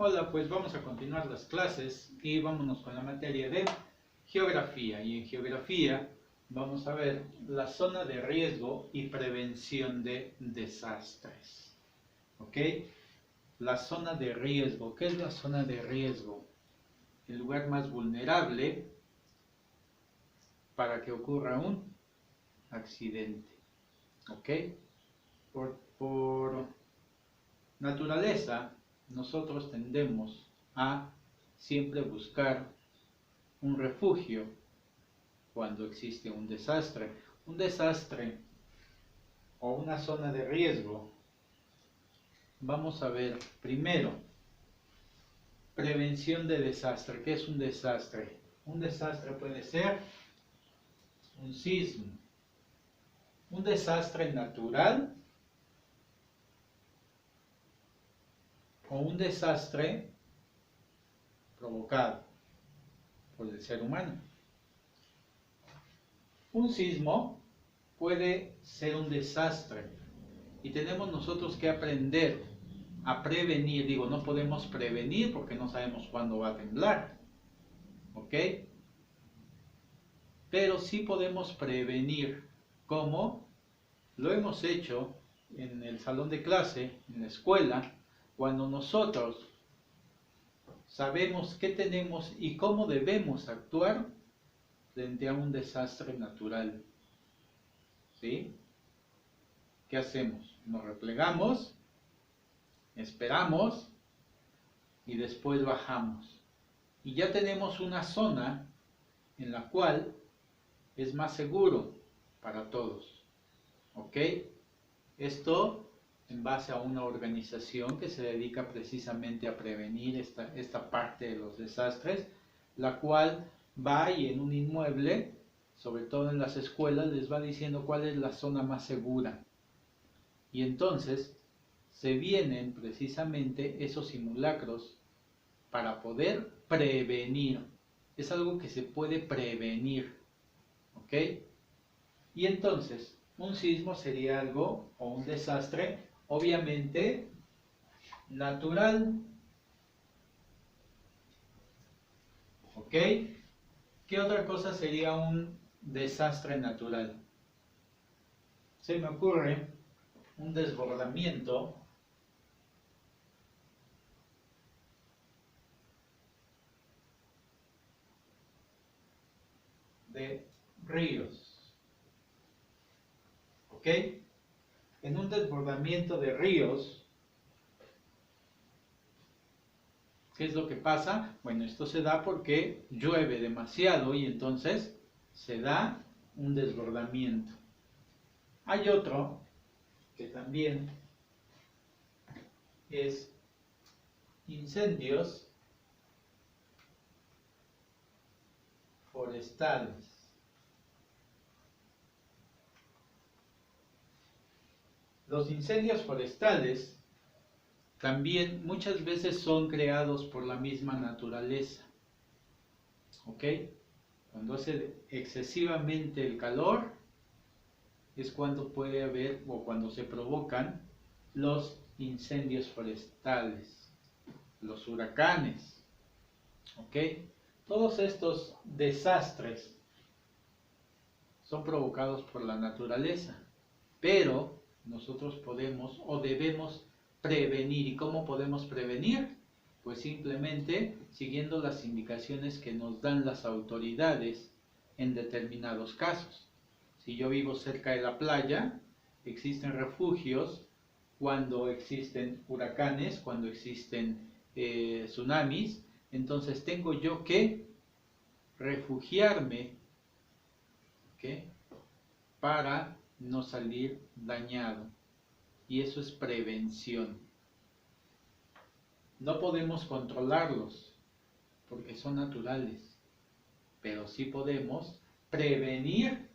Hola, pues vamos a continuar las clases y vámonos con la materia de geografía. Y en geografía vamos a ver la zona de riesgo y prevención de desastres. ¿Ok? La zona de riesgo. ¿Qué es la zona de riesgo? El lugar más vulnerable para que ocurra un accidente. ¿Ok? Por naturaleza, nosotros tendemos a siempre buscar un refugio cuando existe un desastre. Un desastre o una zona de riesgo. Vamos a ver primero, prevención de desastre. ¿Qué es un desastre? Un desastre puede ser un sismo, un desastre natural o un desastre provocado por el ser humano. Un sismo puede ser un desastre y tenemos nosotros que aprender a prevenir. Digo, no podemos prevenir porque no sabemos cuándo va a temblar, ¿ok? Pero sí podemos prevenir. ¿Cómo? Lo hemos hecho en el salón de clase, en la escuela, cuando nosotros sabemos qué tenemos y cómo debemos actuar frente a un desastre natural. ¿Sí? ¿Qué hacemos? Nos replegamos, esperamos y después bajamos. Y ya tenemos una zona en la cual es más seguro para todos. ¿Ok? Esto en base a una organización que se dedica precisamente a prevenir esta parte de los desastres, la cual va y en un inmueble, sobre todo en las escuelas, les va diciendo cuál es la zona más segura. Y entonces se vienen precisamente esos simulacros para poder prevenir. Es algo que se puede prevenir. ¿Ok? Y entonces, un sismo sería algo o un desastre, obviamente, natural. ¿Ok? ¿Qué otra cosa sería un desastre natural? Se me ocurre un desbordamiento de ríos. ¿Ok? En un desbordamiento de ríos, ¿qué es lo que pasa? Bueno, esto se da porque llueve demasiado y entonces se da un desbordamiento. Hay otro que también es incendios forestales. Los incendios forestales también muchas veces son creados por la misma naturaleza. ¿Ok? Cuando hace excesivamente el calor es cuando puede haber o cuando se provocan los incendios forestales, los huracanes. ¿Ok? Todos estos desastres son provocados por la naturaleza, pero nosotros podemos o debemos prevenir. ¿Y cómo podemos prevenir? Pues simplemente siguiendo las indicaciones que nos dan las autoridades en determinados casos. Si yo vivo cerca de la playa, existen refugios cuando existen huracanes, cuando existen tsunamis, entonces tengo yo que refugiarme, ¿okay?, para no salir dañado. Y eso es prevención. No podemos controlarlos porque son naturales, pero sí podemos prevenir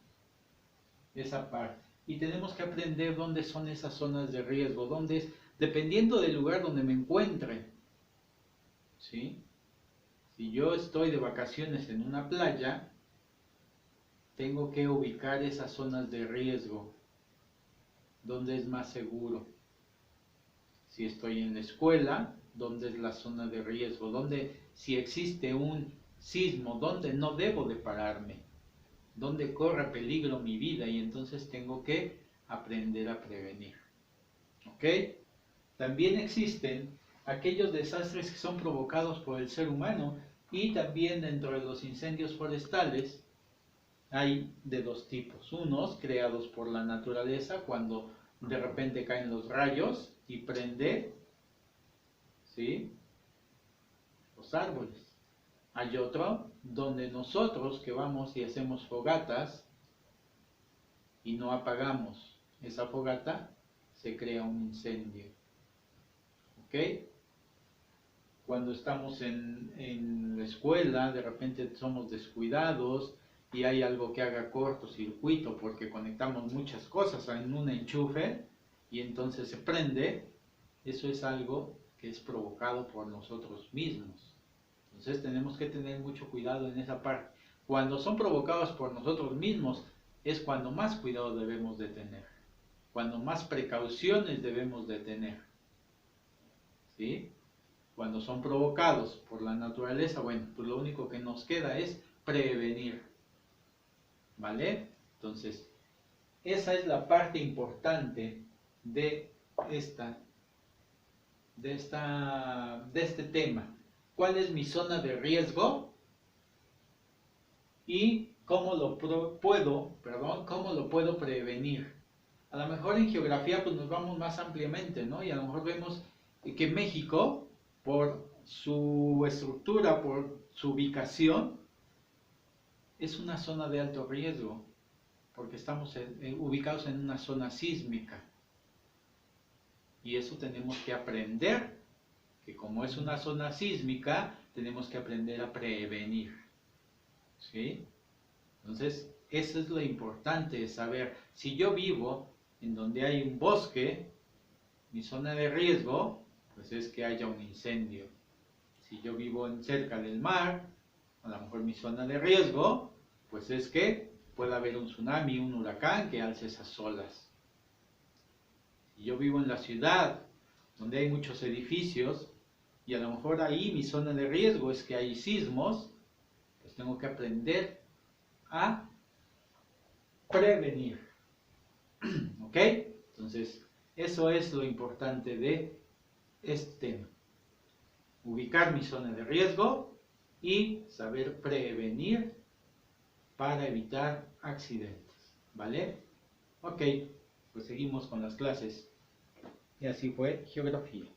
esa parte. Y tenemos que aprender dónde son esas zonas de riesgo, dónde es, dependiendo del lugar donde me encuentre. ¿Sí? Si yo estoy de vacaciones en una playa, tengo que ubicar esas zonas de riesgo, donde es más seguro. Si estoy en la escuela, dónde es la zona de riesgo, dónde si existe un sismo, dónde no debo de pararme, dónde corre peligro mi vida y entonces tengo que aprender a prevenir. ¿Ok? También existen aquellos desastres que son provocados por el ser humano y también dentro de los incendios forestales hay de dos tipos. Unos creados por la naturaleza cuando de repente caen los rayos y prende, ¿sí?, los árboles. Hay otro donde nosotros que vamos y hacemos fogatas y no apagamos esa fogata, se crea un incendio. ¿Ok? Cuando estamos en la escuela, de repente somos descuidados y hay algo que haga cortocircuito porque conectamos muchas cosas en un enchufe y entonces se prende. Eso es algo que es provocado por nosotros mismos. Entonces tenemos que tener mucho cuidado en esa parte. Cuando son provocados por nosotros mismos es cuando más cuidado debemos de tener, cuando más precauciones debemos de tener. ¿Sí? Cuando son provocados por la naturaleza, bueno, pues lo único que nos queda es prevenir. ¿Vale? Entonces, esa es la parte importante de este tema. ¿Cuál es mi zona de riesgo? Y cómo lo puedo prevenir. A lo mejor en geografía pues nos vamos más ampliamente, ¿no? Y a lo mejor vemos que México, por su estructura, por su ubicación, es una zona de alto riesgo, porque estamos ubicados en una zona sísmica. Y eso tenemos que aprender, que como es una zona sísmica, tenemos que aprender a prevenir. ¿Sí? Entonces, eso es lo importante de saber. Si yo vivo en donde hay un bosque, mi zona de riesgo, pues es que haya un incendio. Si yo vivo cerca del mar, a lo mejor mi zona de riesgo, pues es que pueda haber un tsunami, un huracán que alce esas olas. Si yo vivo en la ciudad, donde hay muchos edificios, y a lo mejor ahí mi zona de riesgo es que hay sismos, pues tengo que aprender a prevenir. ¿Ok? Entonces, eso es lo importante de este tema. Ubicar mi zona de riesgo y saber prevenir para evitar accidentes. ¿Vale? Ok, pues seguimos con las clases. Y así fue geografía.